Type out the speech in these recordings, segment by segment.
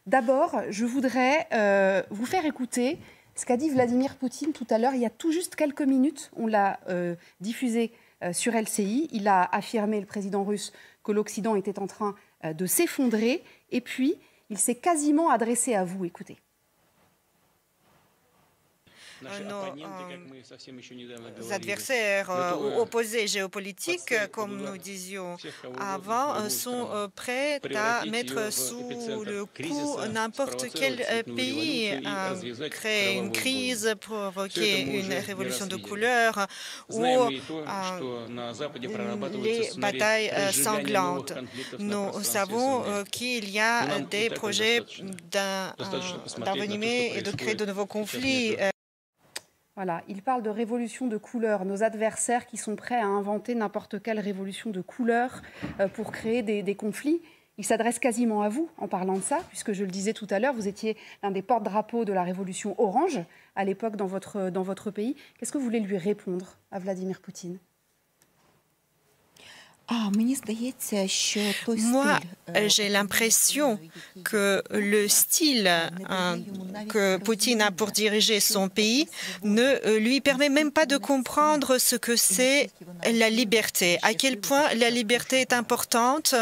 D'abord, je voudrais vous faire écouter ce qu'a dit Vladimir Poutine tout à l'heure, il y a tout juste quelques minutes. On l'a diffusé sur LCI. Il a affirmé, le président russe, que l'Occident était en train de s'effondrer. Et puis, il s'est quasiment adressé à vous. Écoutez. Nos adversaires opposés géopolitiques, comme nous disions avant, sont prêts à mettre sous le coup n'importe quel pays, créer une crise, provoquer une révolution de couleur ou les batailles sanglantes. Nous savons qu'il y a des projets d'envenimer et de créer de nouveaux conflits. Voilà, il parle de révolution de couleur. Nos adversaires qui sont prêts à inventer n'importe quelle révolution de couleur pour créer des conflits. Il s'adresse quasiment à vous en parlant de ça, puisque je le disais tout à l'heure, vous étiez l'un des porte-drapeaux de la révolution orange à l'époque dans votre pays. Qu'est-ce que vous voulez lui répondre à Vladimir Poutine ? Moi, j'ai l'impression que le style que Poutine a pour diriger son pays ne lui permet même pas de comprendre ce que c'est la liberté, à quel point la liberté est importante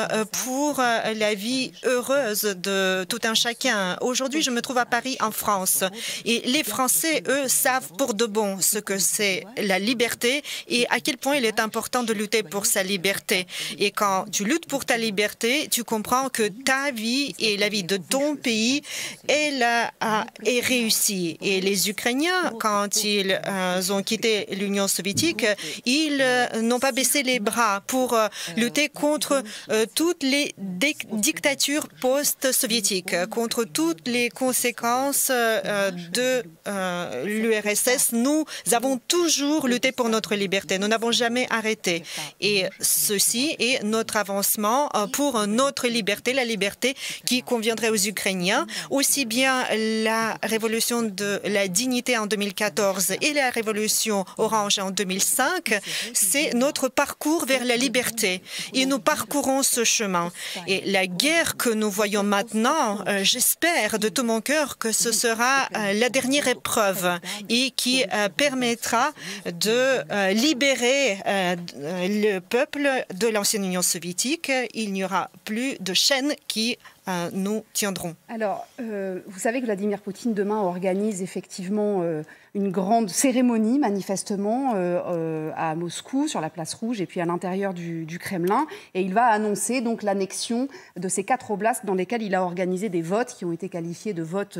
pour la vie heureuse de tout un chacun. Aujourd'hui, je me trouve à Paris, en France, et les Français, eux, savent pour de bon ce que c'est la liberté et à quel point il est important de lutter pour sa liberté. Et quand tu luttes pour ta liberté, tu comprends que ta vie et la vie de ton pays est réussie. Et les Ukrainiens, quand ils ont quitté l'Union soviétique, ils n'ont pas baissé les bras pour lutter contre toutes les dictatures post-soviétiques, contre toutes les conséquences de l'URSS. Nous avons toujours lutté pour notre liberté. Nous n'avons jamais arrêté. Et ceci est notre avancement pour notre liberté, la liberté qui conviendrait aux Ukrainiens. Aussi bien la révolution de la dignité en 2014 et la révolution orange en 2005, c'est notre parcours vers la liberté. Et nous parcourons ce chemin. Et la guerre que nous voyons maintenant, j'espère de tout mon cœur que ce sera la dernière épreuve et qui permettra de libérer le peuple de l'ancienne Union soviétique. Il n'y aura plus de chaînes qui nous tiendront. Alors, vous savez que Vladimir Poutine, demain, organise effectivement une grande cérémonie, manifestement, à Moscou, sur la place Rouge, et puis à l'intérieur du Kremlin. Et il va annoncer donc l'annexion de ces 4 oblasts dans lesquels il a organisé des votes qui ont été qualifiés de votes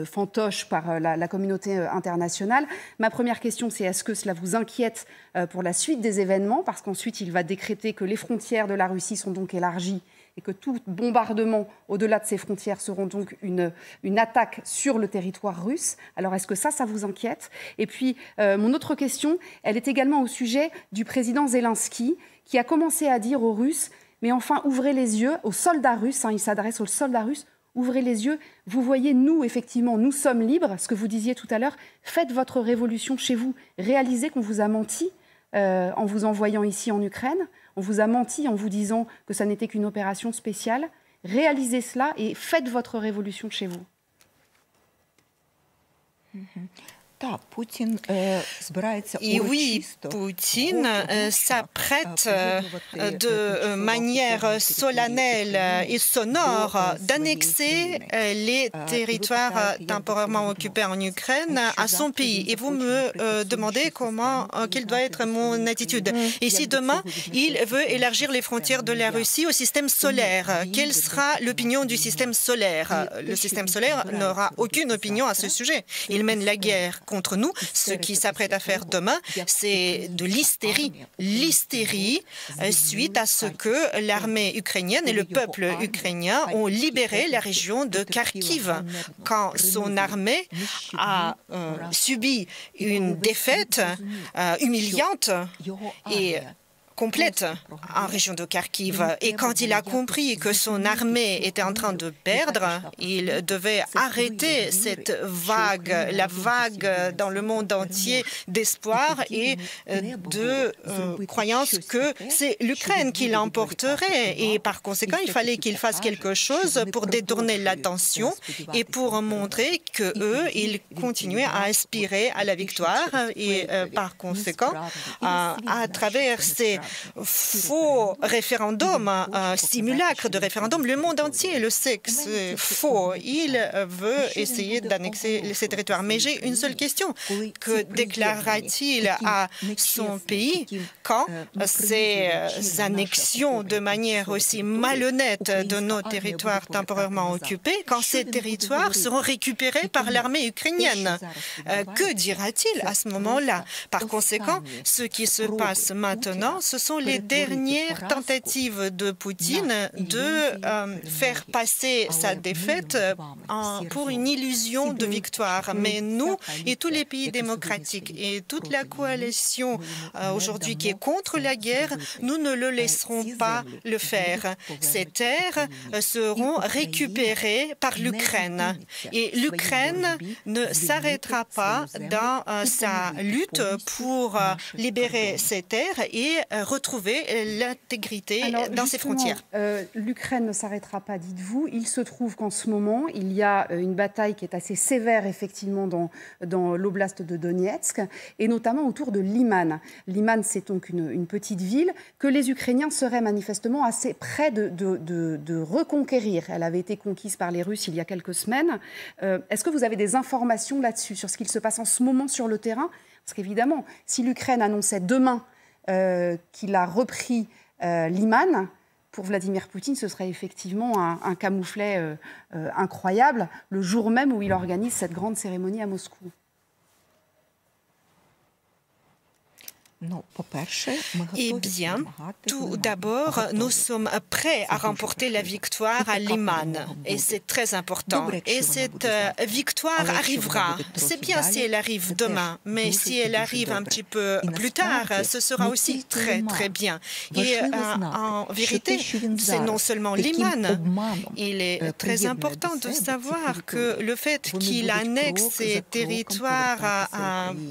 fantoches par la communauté internationale. Ma première question, c'est est-ce que cela vous inquiète pour la suite des événements ? Parce qu'ensuite, il va décréter que les frontières de la Russie sont donc élargies et que tout bombardement au-delà de ces frontières seront donc une attaque sur le territoire russe. Alors, est-ce que ça vous inquiète ? Et puis, mon autre question, elle est également au sujet du président Zelensky, qui a commencé à dire aux Russes, mais enfin, ouvrez les yeux, aux soldats russes, il s'adresse aux soldats russes, ouvrez les yeux, vous voyez, nous, effectivement, nous sommes libres, ce que vous disiez tout à l'heure, faites votre révolution chez vous, réalisez qu'on vous a menti en vous envoyant ici en Ukraine, on vous a menti en vous disant que ça n'était qu'une opération spéciale. Réalisez cela et faites votre révolution chez vous. Et oui, Poutine s'apprête de manière solennelle et sonore d'annexer les territoires temporairement occupés en Ukraine à son pays. Et vous me demandez quelle doit être mon attitude. Et si demain, il veut élargir les frontières de la Russie au système solaire, quelle sera l'opinion du système solaire? Le système solaire n'aura aucune opinion à ce sujet. Il mène la guerre contre nous. Ce qu'il s'apprête à faire demain, c'est de l'hystérie. L'hystérie suite à ce que l'armée ukrainienne et le peuple ukrainien ont libéré la région de Kharkiv. Quand son armée a subi une défaite humiliante et complète en région de Kharkiv. Et quand il a compris que son armée était en train de perdre, il devait arrêter cette vague, la vague dans le monde entier d'espoir et de croyance que c'est l'Ukraine qui l'emporterait. Et par conséquent, il fallait qu'il fasse quelque chose pour détourner l'attention et pour montrer qu'eux, ils continuaient à aspirer à la victoire. Et par conséquent, à travers ces faux référendums, simulacres de référendum, le monde entier le sait que c'est faux. Il veut essayer d'annexer ces territoires. Mais j'ai une seule question. Que déclarera-t-il à son pays quand ces annexions de manière aussi malhonnête de nos territoires temporairement occupés, quand ces territoires seront récupérés par l'armée ukrainienne? Que dira-t-il à ce moment-là? Par conséquent, ce qui se passe maintenant, ce sont les dernières tentatives de Poutine de faire passer sa défaite pour une illusion de victoire. Mais nous et tous les pays démocratiques et toute la coalition aujourd'hui qui est contre la guerre, nous ne le laisserons pas le faire. Ces terres seront récupérées par l'Ukraine. Et l'Ukraine ne s'arrêtera pas dans sa lutte pour libérer ces terres et retrouver l'intégrité dans ses frontières. L'Ukraine ne s'arrêtera pas, dites-vous. Il se trouve qu'en ce moment, il y a une bataille qui est assez sévère, effectivement, dans l'oblast de Donetsk, et notamment autour de Liman. Liman, c'est donc une petite ville que les Ukrainiens seraient manifestement assez près de reconquérir. Elle avait été conquise par les Russes il y a quelques semaines. Est-ce que vous avez des informations là-dessus, sur ce qu'il se passe en ce moment sur le terrain? Parce qu'évidemment, si l'Ukraine annonçait demain qu'il a repris Liman, pour Vladimir Poutine, ce serait effectivement un camouflet incroyable, le jour même où il organise cette grande cérémonie à Moscou. Eh bien, tout d'abord, nous sommes prêts à remporter la victoire à Liman. Et c'est très important. Et cette victoire arrivera. C'est bien si elle arrive demain, mais si elle arrive un petit peu plus tard, ce sera aussi très, très bien. Et en vérité, c'est non seulement Liman. Il est très important de savoir que le fait qu'il annexe ces territoires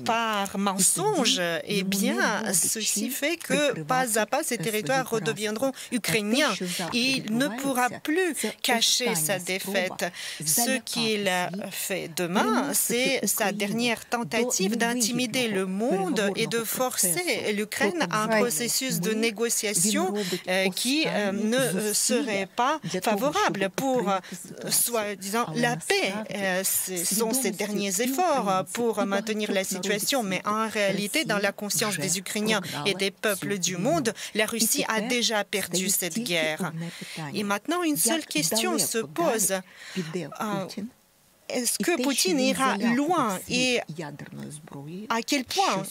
par mensonge, eh bien, ceci fait que pas à pas ces territoires redeviendront ukrainiens. Il ne pourra plus cacher sa défaite. Ce qu'il fait demain, c'est sa dernière tentative d'intimider le monde et de forcer l'Ukraine à un processus de négociation qui ne serait pas favorable pour, soi-disant, la paix. Ce sont ses derniers efforts pour maintenir la situation, mais en réalité, dans la conscience des Ukrainiens et des peuples du monde, la Russie a déjà perdu cette guerre. Et maintenant, une seule question se pose. Est-ce que Poutine ira loin et à quel point?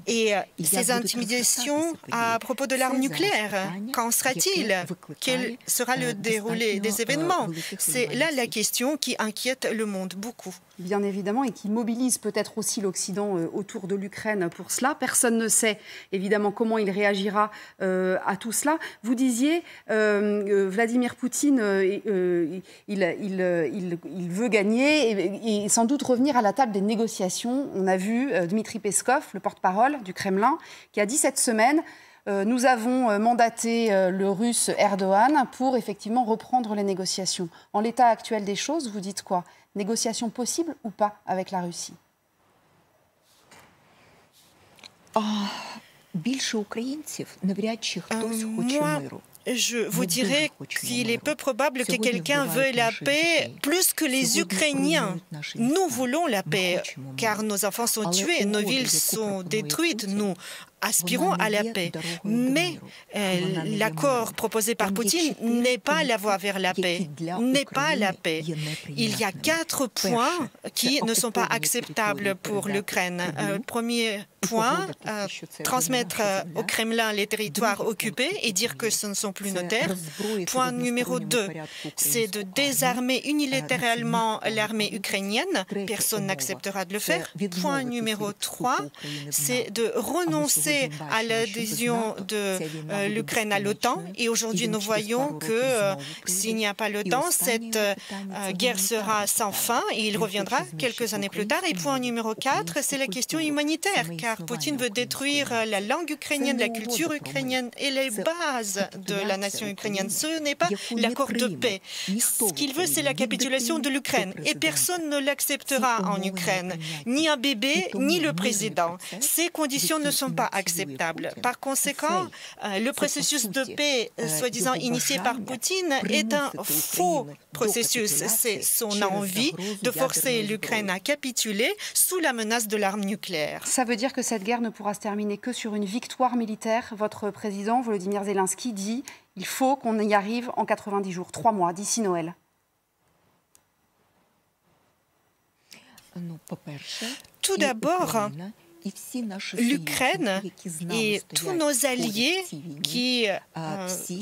Et ces intimidations à propos de l'arme nucléaire, qu'en sera-t-il? Quel sera le déroulé des événements? C'est là la question qui inquiète le monde beaucoup. Bien évidemment, et qui mobilise peut-être aussi l'Occident autour de l'Ukraine pour cela. Personne ne sait évidemment comment il réagira à tout cela. Vous disiez, Vladimir Poutine, il veut gagner et sans doute revenir à la table des négociations. On a vu Dmitri Peskov, le porte-parole du Kremlin, qui a dit cette semaine nous avons mandaté le Russe Erdogan pour effectivement reprendre les négociations. En l'état actuel des choses, vous dites quoi? Négociations possibles ou pas avec la Russie? Je vous dirais qu'il est peu probable que quelqu'un veuille la paix plus que les Ukrainiens. Nous voulons la paix, car nos enfants sont tués, nos villes sont détruites, nous aspirons à la paix. Mais l'accord proposé par Poutine n'est pas la voie vers la paix, n'est pas la paix. Il y a 4 points qui ne sont pas acceptables pour l'Ukraine. Premier point, transmettre au Kremlin les territoires occupés et dire que ce ne sont plus nos terres. Point numéro 2, c'est de désarmer unilatéralement l'armée ukrainienne. Personne n'acceptera de le faire. Point numéro 3, c'est de renoncer pensé à l'adhésion de l'Ukraine à l'OTAN et aujourd'hui nous voyons que s'il n'y a pas l'OTAN, cette guerre sera sans fin et il reviendra quelques années plus tard. Et point numéro 4, c'est la question humanitaire, car Poutine veut détruire la langue ukrainienne, la culture ukrainienne et les bases de la nation ukrainienne. Ce n'est pas l'accord de paix. Ce qu'il veut, c'est la capitulation de l'Ukraine. Et personne ne l'acceptera en Ukraine, ni un bébé, ni le président. Ces conditions ne sont pas acceptables. Par conséquent, le processus de paix, soi-disant initié par Poutine, est un faux processus. C'est son envie de forcer l'Ukraine à capituler sous la menace de l'arme nucléaire. Ça veut dire que cette guerre ne pourra se terminer que sur une victoire militaire. Votre président, Volodymyr Zelensky, dit il faut qu'on y arrive en 90 jours, 3 mois, d'ici Noël. Tout d'abord, l'Ukraine et tous nos alliés qui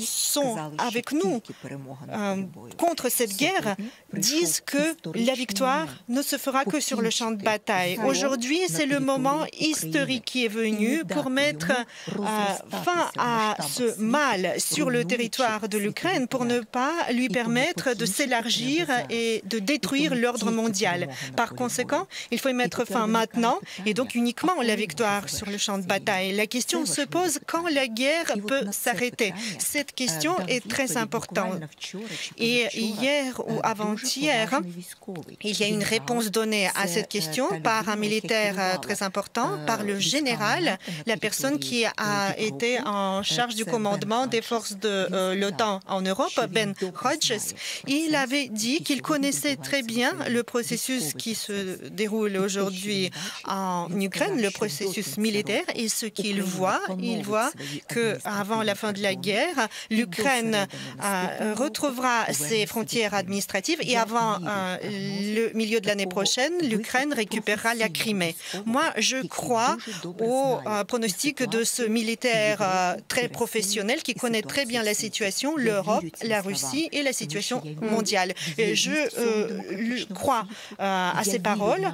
sont avec nous contre cette guerre disent que la victoire ne se fera que sur le champ de bataille. Aujourd'hui, c'est le moment historique qui est venu pour mettre fin à ce mal sur le territoire de l'Ukraine pour ne pas lui permettre de s'élargir et de détruire l'ordre mondial. Par conséquent, il faut y mettre fin maintenant et donc uniquement la victoire sur le champ de bataille. La question se pose quand la guerre peut s'arrêter. Cette question est très importante. Et hier ou avant-hier, il y a une réponse donnée à cette question par un militaire très important, par le général, la personne qui a été en charge du commandement des forces de l'OTAN en Europe, Ben Hodges. Il avait dit qu'il connaissait très bien le processus qui se déroule aujourd'hui en Ukraine, le processus militaire, et ce qu'il voit, il voit qu'avant la fin de la guerre, l'Ukraine retrouvera ses frontières administratives et avant le milieu de l'année prochaine, l'Ukraine récupérera la Crimée. Moi, je crois au pronostic de ce militaire très professionnel qui connaît très bien la situation, l'Europe, la Russie et la situation mondiale. Et je crois à ces paroles,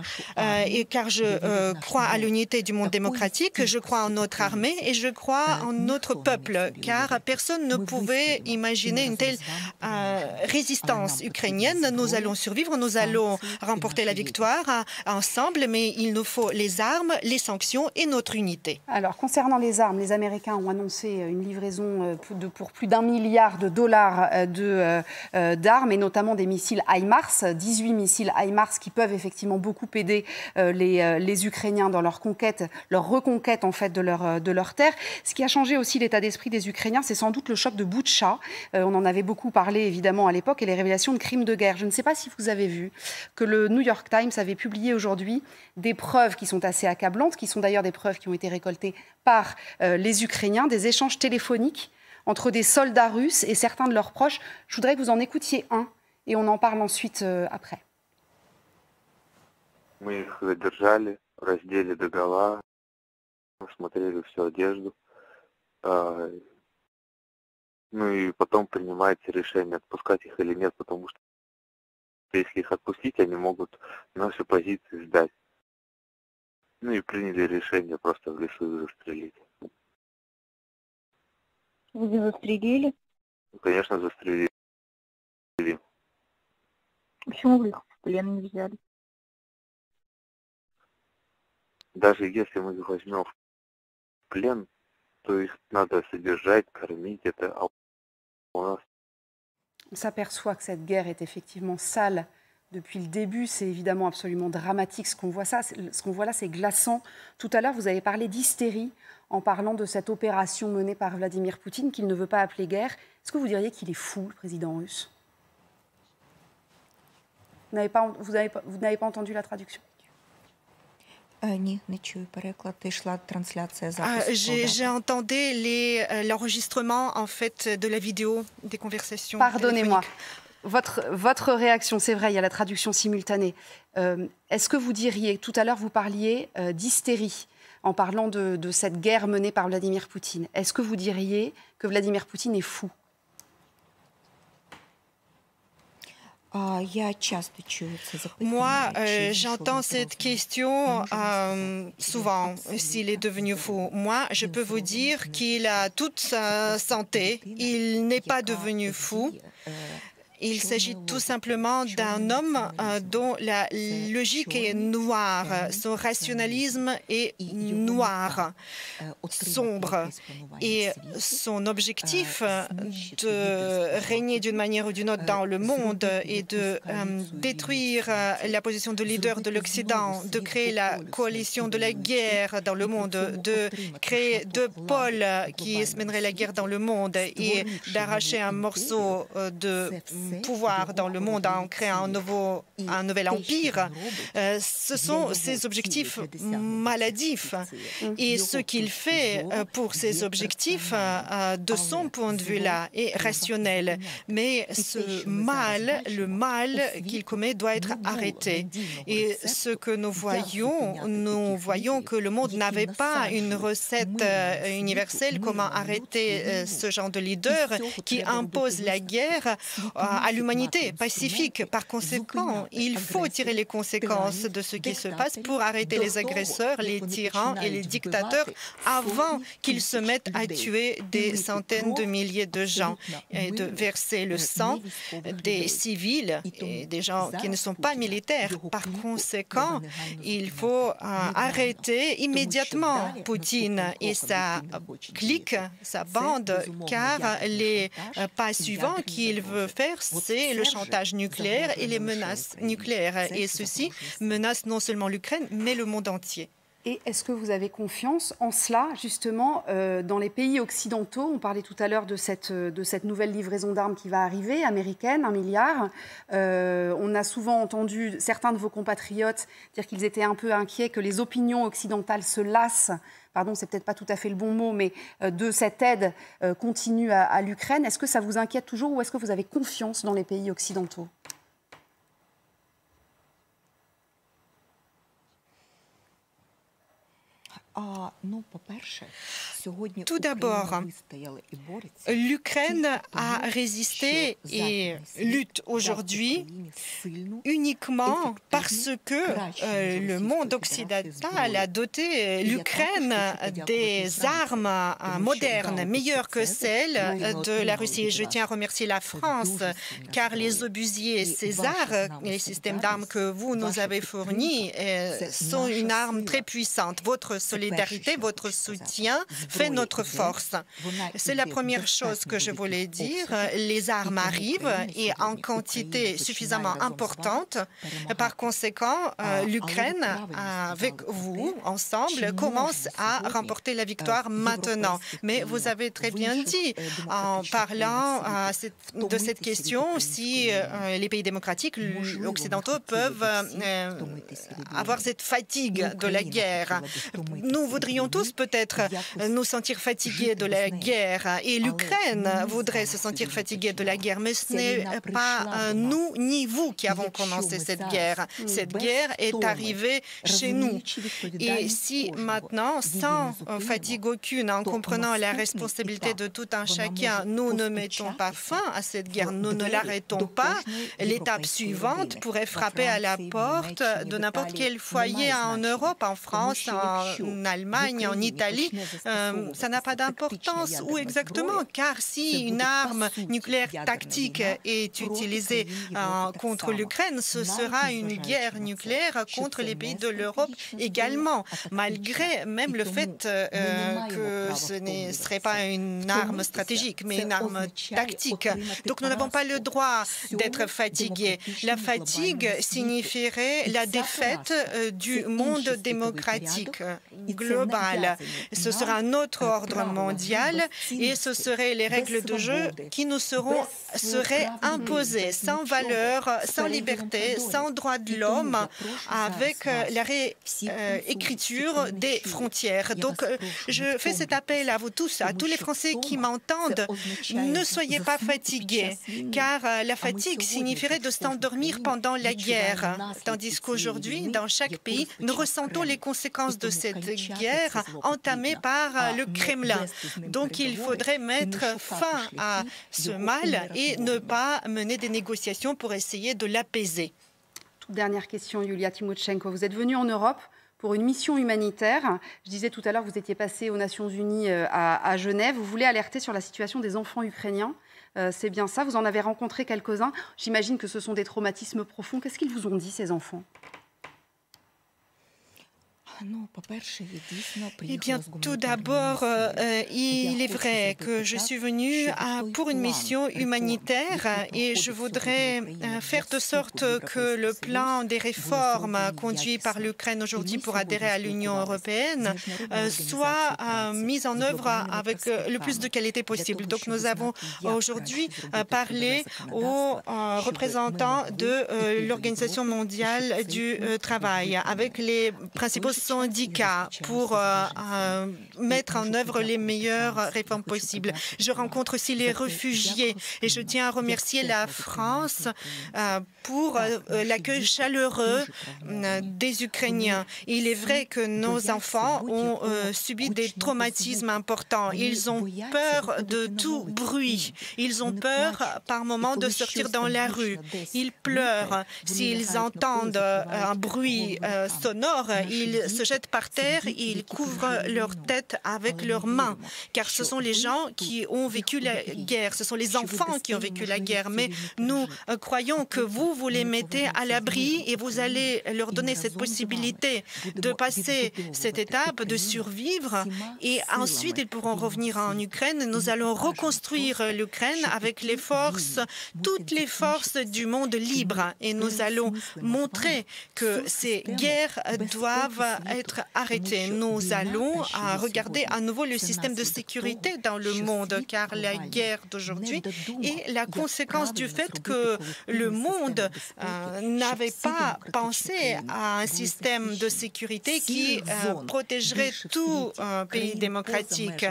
car je crois à l'unité du monde démocratique, je crois en notre armée et je crois en notre peuple, car personne ne pouvait imaginer une telle résistance ukrainienne. Nous allons survivre, nous allons remporter la victoire ensemble, mais il nous faut les armes, les sanctions et notre unité. Alors, concernant les armes, les Américains ont annoncé une livraison pour plus d'1 milliard de dollars d'armes, et notamment des missiles HIMARS, 18 missiles HIMARS qui peuvent effectivement beaucoup aider les Ukrainiens dans leur conquête, leur reconquête en fait de leur terre. Ce qui a changé aussi l'état d'esprit des Ukrainiens, c'est sans doute le choc de Boutcha. On en avait beaucoup parlé évidemment à l'époque, et les révélations de crimes de guerre. Je ne sais pas si vous avez vu que le New York Times avait publié aujourd'hui des preuves qui sont assez accablantes, qui sont d'ailleurs des preuves qui ont été récoltées par les Ukrainiens, des échanges téléphoniques entre des soldats russes et certains de leurs proches. Je voudrais que vous en écoutiez un et on en parle ensuite après. Мы их задержали, раздели догола, осмотрели всю одежду. Ну и потом принимается решение, отпускать их или нет, потому что если их отпустить, они могут наши позиции сдать. Ну и приняли решение просто в лесу их застрелить. Вы застрелили? Конечно, застрелили. Почему вы их в плен не взяли? Даже если мы их возьмем в плен, то их надо содержать, кормить. Это у нас. On s'aperçoit que cette guerre est effectivement sale depuis le début. C'est évidemment absolument dramatique ce qu'on voit là, c'est glaçant. Tout à l'heure, vous avez parlé d'hystérie en parlant de cette opération menée par Vladimir Poutine qu'il ne veut pas appeler guerre. Est-ce que vous diriez qu'il est fou, le président russe? Vous n'avez pas entendu la traduction? J'ai entendu l'enregistrement en fait de la vidéo des conversations. Pardonnez-moi. Votre réaction, c'est vrai, il y a la traduction simultanée. Est-ce que vous diriez, tout à l'heure vous parliez d'hystérie en parlant de cette guerre menée par Vladimir Poutine. Est-ce que vous diriez que Vladimir Poutine est fou? Moi, j'entends cette question souvent, s'il est devenu fou. Moi, je peux vous dire qu'il a toute sa santé. Il n'est pas devenu fou. Il s'agit tout simplement d'un homme dont la logique est noire, son rationalisme est noir, sombre. Et son objectif de régner d'une manière ou d'une autre dans le monde et de détruire la position de leader de l'Occident, de créer la coalition de la guerre dans le monde, de créer deux pôles qui se mèneraient la guerre dans le monde et d'arracher un morceau de pouvoir dans le monde en créant un nouvel empire, ce sont ses objectifs maladifs. Et ce qu'il fait pour ces objectifs, de son point de vue-là, est rationnel. Mais ce mal, le mal qu'il commet doit être arrêté. Et ce que nous voyons que le monde n'avait pas une recette universelle, comment arrêter ce genre de leader qui impose la guerre à l'humanité pacifique. Par conséquent, il faut tirer les conséquences de ce qui se passe pour arrêter les agresseurs, les tyrans et les dictateurs avant qu'ils se mettent à tuer des centaines de milliers de gens et de verser le sang des civils et des gens qui ne sont pas militaires. Par conséquent, il faut arrêter immédiatement Poutine et sa clique, sa bande, car les pas suivants qu'il veut faire, c'est le chantage nucléaire et les menaces nucléaires. Et ceci menace non seulement l'Ukraine, mais le monde entier. Et est-ce que vous avez confiance en cela, justement, dans les pays occidentaux? On parlait tout à l'heure de cette nouvelle livraison d'armes qui va arriver, américaine, 1 milliard. On a souvent entendu certains de vos compatriotes dire qu'ils étaient un peu inquiets que les opinions occidentales se lassent, pardon, c'est peut-être pas tout à fait le bon mot, mais de cette aide continue à l'Ukraine. Est-ce que ça vous inquiète toujours ou est-ce que vous avez confiance dans les pays occidentaux? Tout d'abord, l'Ukraine a résisté et lutte aujourd'hui uniquement parce que le monde occidental a doté l'Ukraine des armes modernes, meilleures que celles de la Russie. Je tiens à remercier la France, car les obusiers César, les systèmes d'armes que vous nous avez fournis, sont une arme très puissante. Votre solidarité, votre soutien fait notre force. C'est la première chose que je voulais dire. Les armes arrivent et en quantité suffisamment importante. Par conséquent, l'Ukraine, avec vous, ensemble, commence à remporter la victoire maintenant. Mais vous avez très bien dit, en parlant de cette question, si les pays démocratiques occidentaux peuvent avoir cette fatigue de la guerre. Nous voudrions tous peut-être nous sentir fatigués de la guerre et l'Ukraine voudrait se sentir fatiguée de la guerre, mais ce n'est pas nous ni vous qui avons commencé cette guerre. Cette guerre est arrivée chez nous. Et si maintenant, sans fatigue aucune, en comprenant la responsabilité de tout un chacun, nous ne mettons pas fin à cette guerre, nous ne l'arrêtons pas, l'étape suivante pourrait frapper à la porte de n'importe quel foyer en Europe, en France, en Allemagne, en Italie. Ça n'a pas d'importance où exactement, car si une arme nucléaire tactique est utilisée contre l'Ukraine, ce sera une guerre nucléaire contre les pays de l'Europe également, malgré même le fait que ce ne serait pas une arme stratégique, mais une arme tactique. Donc nous n'avons pas le droit d'être fatigués. La fatigue signifierait la défaite du monde démocratique global. Ce sera un autre ordre mondial et ce seraient les règles de jeu qui nous seraient imposées, sans valeur, sans liberté, sans droits de l'homme, avec la réécriture des frontières. Donc, je fais cet appel à vous tous, à tous les Français qui m'entendent. Ne soyez pas fatigués, car la fatigue signifierait de s'endormir pendant la guerre, tandis qu'aujourd'hui, dans chaque pays, nous ressentons les conséquences de cette guerre entamée par le Kremlin. Donc il faudrait mettre fin à ce mal et ne pas mener des négociations pour essayer de l'apaiser. Toute dernière question, Yulia Tymoshenko. Vous êtes venue en Europe pour une mission humanitaire. Je disais tout à l'heure que vous étiez passée aux Nations Unies à Genève. Vous voulez alerter sur la situation des enfants ukrainiens. C'est bien ça. Vous en avez rencontré quelques-uns. J'imagine que ce sont des traumatismes profonds. Qu'est-ce qu'ils vous ont dit, ces enfants ? Eh bien, tout d'abord, il est vrai que je suis venue pour une mission humanitaire et je voudrais faire de sorte que le plan des réformes conduit par l'Ukraine aujourd'hui pour adhérer à l'Union européenne soit mis en œuvre avec le plus de qualité possible. Donc, nous avons aujourd'hui parlé aux représentants de l'Organisation mondiale du travail, avec les principaux syndicats pour mettre en œuvre les meilleures réformes possibles. Je rencontre aussi les réfugiés et je tiens à remercier la France pour l'accueil chaleureux des Ukrainiens. Il est vrai que nos enfants ont subi des traumatismes importants. Ils ont peur de tout bruit. Ils ont peur par moments de sortir dans la rue. Ils pleurent. S'ils entendent un bruit sonore, ils se jettent par terre et ils couvrent leur tête avec leurs mains, car ce sont les gens qui ont vécu la guerre, ce sont les enfants qui ont vécu la guerre. Mais nous croyons que vous les mettez à l'abri et vous allez leur donner cette possibilité de passer cette étape, de survivre, et ensuite ils pourront revenir en Ukraine. Nous allons reconstruire l'Ukraine avec les forces, toutes les forces du monde libre, et nous allons montrer que ces guerres doivent être arrêtées. Nous allons regarder à nouveau le système de sécurité dans le monde, car la guerre d'aujourd'hui est la conséquence du fait que le monde n'avait pas pensé à un système de sécurité qui protégerait tout pays démocratique.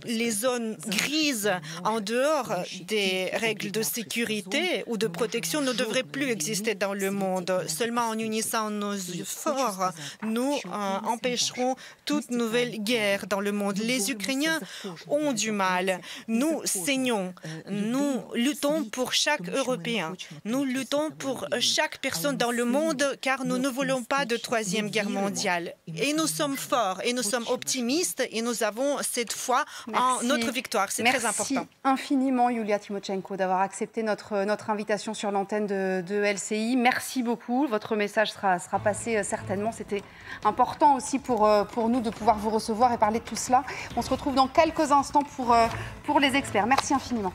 Les zones grises en dehors des règles de sécurité ou de protection ne devraient plus exister dans le monde. Seulement en unissant nos efforts, nous empêcherons toute nouvelle guerre dans le monde. Les Ukrainiens ont du mal. Nous saignons. Nous luttons pour chaque Européen. Nous luttons pour chaque personne dans le monde, car nous ne voulons pas de troisième guerre mondiale. Et nous sommes forts, et nous sommes optimistes, et nous avons cette foi en notre victoire. C'est très important. Merci infiniment, Yulia Tymoshenko, d'avoir accepté notre invitation sur l'antenne de LCI. Merci beaucoup. Votre message sera passé certainement. C'était important aussi pour nous de pouvoir vous recevoir et parler de tout cela. On se retrouve dans quelques instants pour les experts. Merci infiniment.